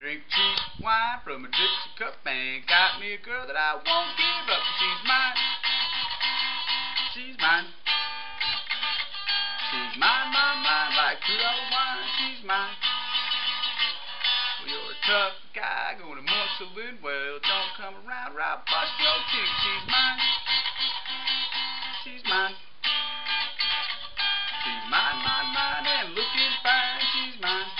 Drink cheap wine from a gypsy cup and got me a girl that I won't give up. She's mine. She's mine. She's mine, mine, mine, like $2 wine. She's mine. Well, you're a tough guy going to muscle in. Well, don't come around or I'll bust your teeth. She's mine. She's mine. She's mine, mine, mine, and looking fine. She's mine.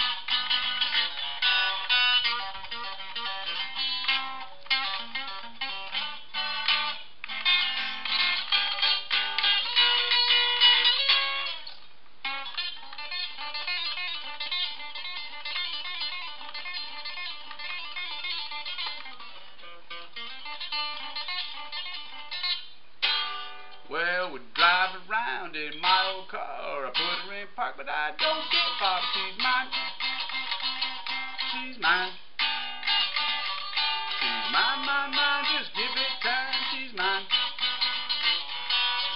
Well, we drive around in my old car. I put her in park, but I don't get far. She's mine. She's mine. She's mine, mine, mine. Just give it time. She's mine.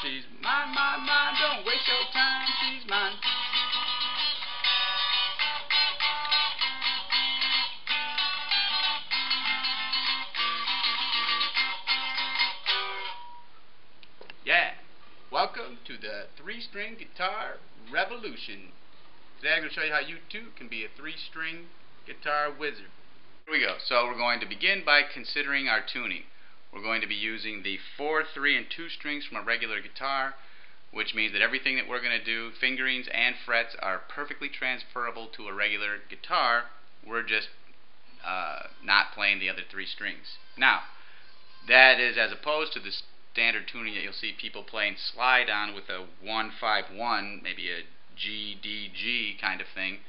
She's mine, mine, mine. Don't waste your time. She's mine. Yeah, welcome to the 3-string guitar revolution. Today I'm going to show you how you too can be a 3-string guitar wizard. Here we go. So we're going to begin by considering our tuning. We're going to be using the 4, 3, and 2 strings from a regular guitar, which means that everything that we're going to do, fingerings and frets, are perfectly transferable to a regular guitar. We're just not playing the other 3 strings. Now, that is as opposed to the standard tuning that you'll see people playing slide on with a 1-5-1, maybe a G-D-G kind of thing,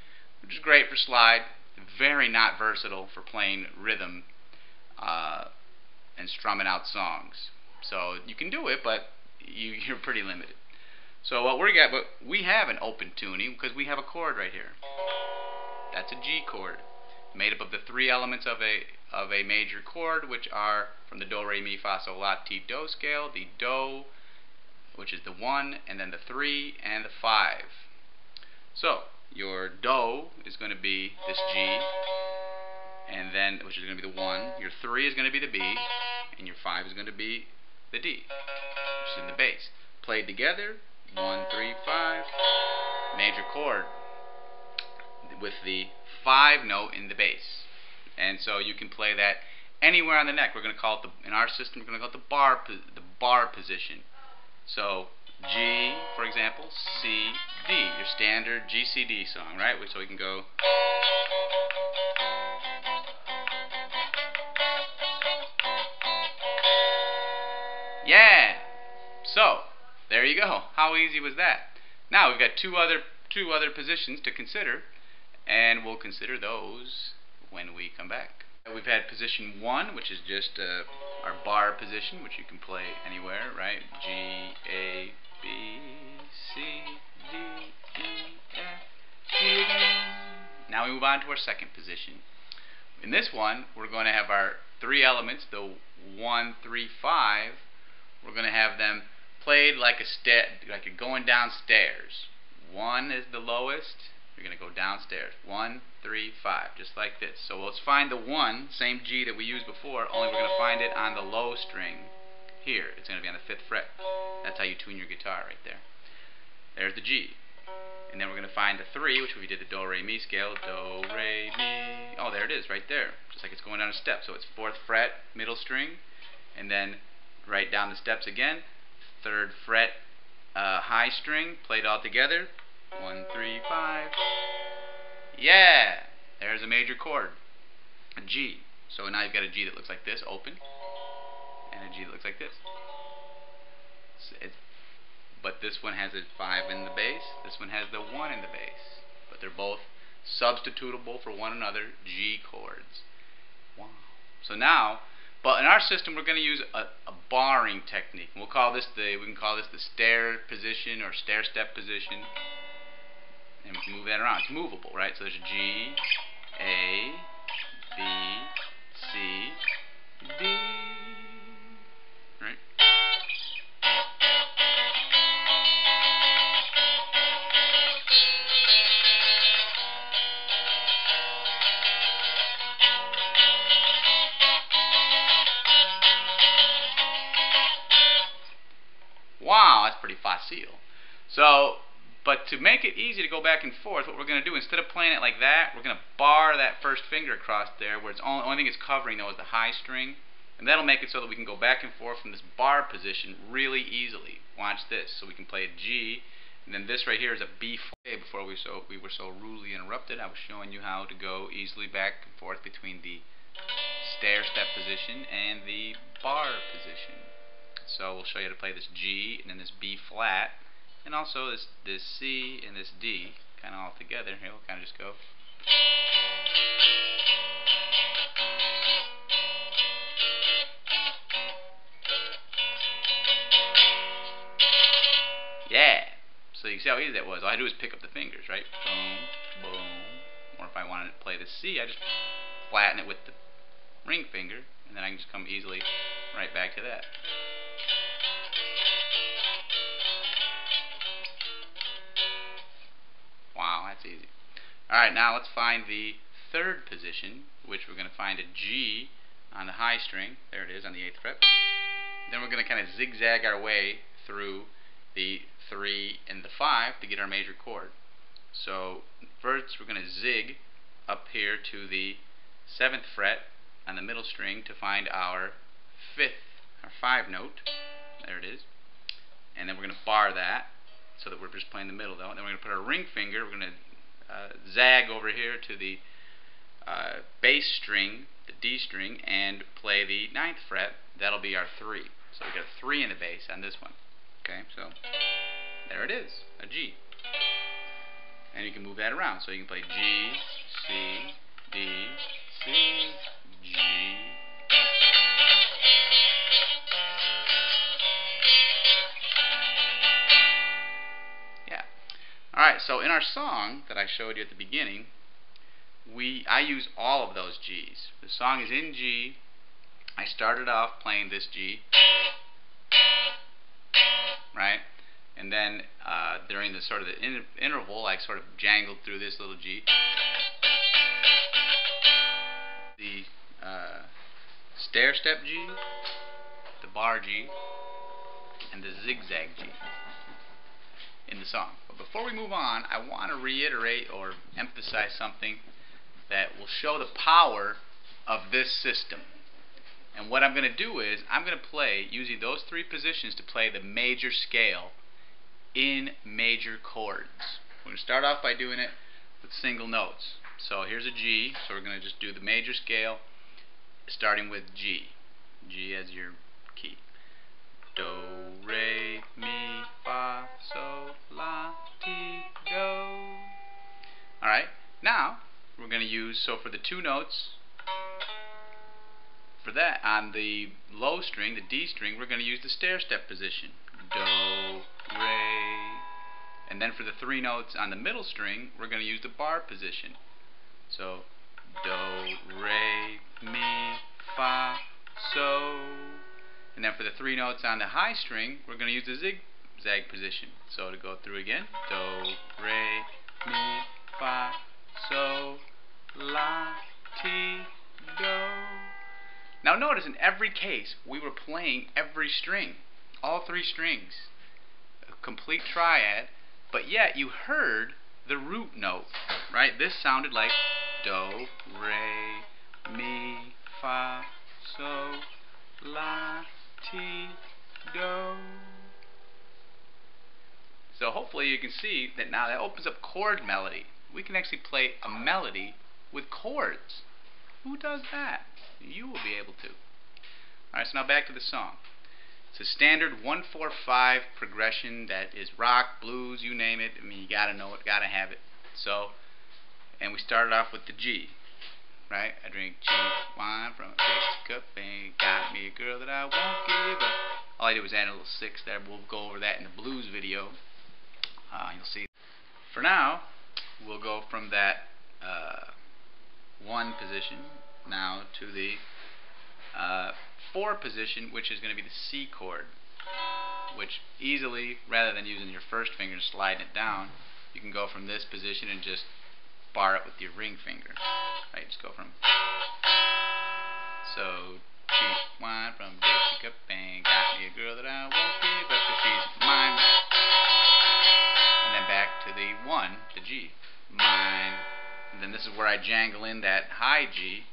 which is great for slide, very not versatile for playing rhythm and strumming out songs. So you can do it, but you're pretty limited. So what we have an open tuning because we have a chord right here. That's a G chord, made up of the 3 elements of a major chord, which are from the do, re, mi, fa, sol, la, ti, do scale, the do, which is the 1, and then the 3 and the 5. So your do is going to be this G, and then which is going to be the 1. Your 3 is going to be the B, and your 5 is going to be the D, which is in the bass. Played together, 1, 3, 5, major chord with the 5 note in the bass. And so you can play that anywhere on the neck. We're going to call it in our system, we're going to call it the barre position. So G, for example, C, D, your standard G-C-D song, right? So we can go. Yeah. So there you go. How easy was that? Now we've got two other positions to consider, and we'll consider those when we come back. We've had position 1, which is just our barre position, which you can play anywhere, right? G, A, B, C, D, E, F, G. Now we move on to our second position. In this one, we're going to have our 3 elements, the 1, 3, 5. We're going to have them played like a going down stairs. 1 is the lowest. You're going to go downstairs. 1, 3, 5, just like this. So let's find the 1, same G that we used before, only we're going to find it on the low string here. It's going to be on the 5th fret. That's how you tune your guitar right there. There's the G. And then we're going to find the 3, which we did the do, re, mi scale. Do, re, mi. Oh, there it is, right there. Just like it's going down a step. So it's 4th fret, middle string, and then right down the steps again. 3rd fret, high string, played all together. 1, 3, 5. Yeah! There's a major chord. A G. So now you've got a G that looks like this, open, and a G that looks like this. But this one has a 5 in the bass, this one has the 1 in the bass. But they're both substitutable for one another, G chords. Wow. So now, but in our system we're going to use a barring technique. We can call this the stair position or stair step position. And we can move that around. It's movable, right? So there's a G, A, B, C, D, right? seal. So, but to make it easy to go back and forth, what we're going to do, instead of playing it like that, we're going to bar that first finger across there, where it's only thing it's covering though is the high string, and that'll make it so that we can go back and forth from this bar position really easily. Watch this. So we can play a G, and then this right here is a B flat. Before we were so rudely interrupted, I was showing you how to go easily back and forth between the stair step position and the bar position. So we'll show you how to play this G and then this B flat, and also this C and this D kind of all together. Here we'll kind of just go. Yeah. So you can see how easy that was. All I do is pick up the fingers, right? Boom, boom. Or if I wanted to play the C, I just flatten it with the ring finger, and then I can just come easily right back to that. Wow, that's easy. Alright, now let's find the third position, which we're going to find a G on the high string. There it is, on the 8th fret. Then we're going to kind of zigzag our way through the 3 and the 5 to get our major chord. So first we're going to zig up here to the 7th fret on the middle string to find our 5 note. There it is. And then we're going to bar that so that we're just playing the middle though. And then we're going to put our ring finger, we're going to zag over here to the bass string, the D string, and play the 9th fret. That'll be our 3. So we got a 3 in the bass on this one. Okay, so there it is, a G. And you can move that around. So you can play G, C, D, C, G. Yeah. Alright, so in our song that I showed you at the beginning, I use all of those G's. The song is in G. I started off playing this G, right? And then during the sort of the interval, I sort of jangled through this little G, the stair step G, the bar G, and the zigzag G in the song. But before we move on, I want to reiterate or emphasize something that will show the power of this system. And what I'm going to do is I'm going to play using those 3 positions to play the major scale in major chords. We're going to start off by doing it with single notes. So here's a G, so we're going to just do the major scale starting with G. G as your key. Do, re, mi, fa, sol, la, ti, do. Alright, now we're going to use, so for the 2 notes, for that, on the low string, the D string, we're going to use the stair step position. Do, re. And then for the 3 notes on the middle string, we're going to use the bar position. So, do, re, mi, fa, sol. And then for the 3 notes on the high string, we're going to use the zigzag position. So to go through again, do, re, mi, fa, sol, la, ti, do. Now notice in every case, we were playing every string, all 3 strings, a complete triad, but yet you heard the root note, right? This sounded like do, re, mi, fa, sol, la, ti, do. So hopefully you can see that now that opens up chord melody. We can actually play a melody with chords. Who does that? You will be able to. Alright, so now back to the song. It's a standard 1-4-5 progression that is rock, blues, you name it. I mean, you gotta know it, gotta have it. So, and we started off with the G, right? I drink cheap wine from a big cup and got me a girl that I won't give up. All I did was add a little 6 there. We'll go over that in the blues video. You'll see. For now, we'll go from that 1 position now to the 4 position, which is going to be the C chord, which easily, rather than using your first finger and sliding it down, you can go from this position and just bar it with your ring finger. Right, just go from, so cheap wine from Dixie cup and got me a girl that I won't give up 'cause she's mine. jangle in that high G.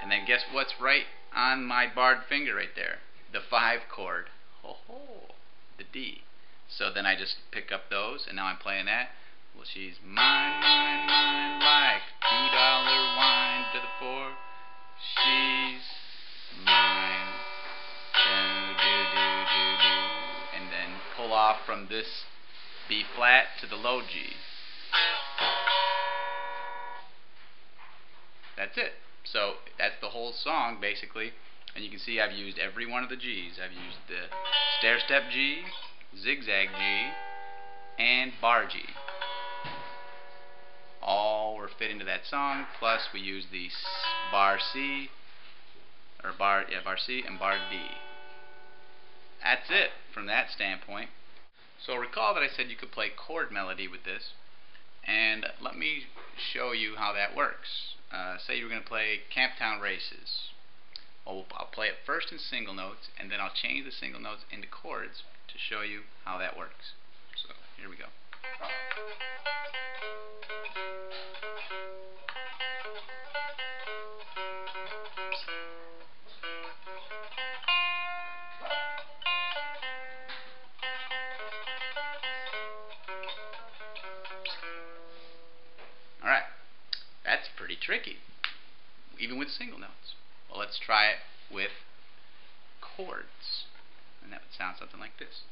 And then guess what's right on my barred finger right there? The 5 chord. The D. So then I just pick up those, and now I'm playing that. Well, she's mine, mine, mine, like $2 wine to the 4. She's mine. And then pull off from this B flat to the low G. That's it. So that's the whole song basically, and you can see I've used every one of the G's. I've used the stair step G, zigzag G, and barre G. All were fit into that song. Plus we used the barre C, or barre C and barre D. That's it from that standpoint. So recall that I said you could play chord melody with this, and let me show you how that works. Say you're going to play Camptown Races. Well, I'll play it first in single notes, and then I'll change the single notes into chords to show you how that works. So here we go. Alright, that's pretty tricky, even with single notes. Well, let's try it with chords, and that would sound something like this.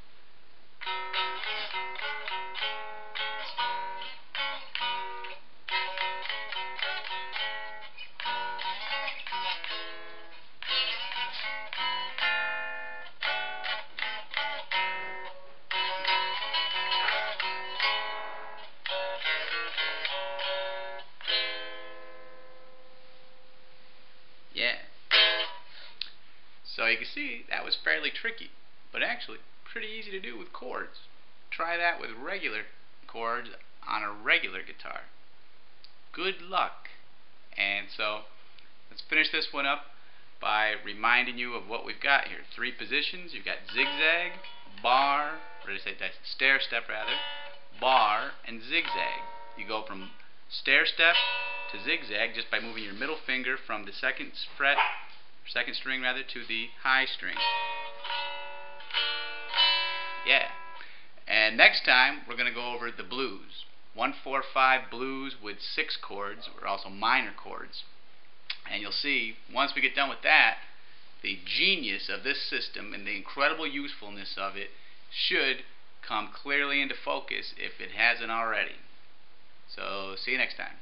Yeah. So you can see that was fairly tricky, but actually pretty easy to do with chords. Try that with regular chords on a regular guitar. Good luck. And so let's finish this one up by reminding you of what we've got here. 3 positions. You've got zigzag, barre, or did I say stair step rather, barre, and zigzag. You go from stair step to zigzag just by moving your middle finger from the second string rather, to the high string. Yeah. And next time we're going to go over the blues. 1-4-5 blues with 6 chords, or also minor chords. And you'll see, once we get done with that, the genius of this system and the incredible usefulness of it should come clearly into focus if it hasn't already. So see you next time.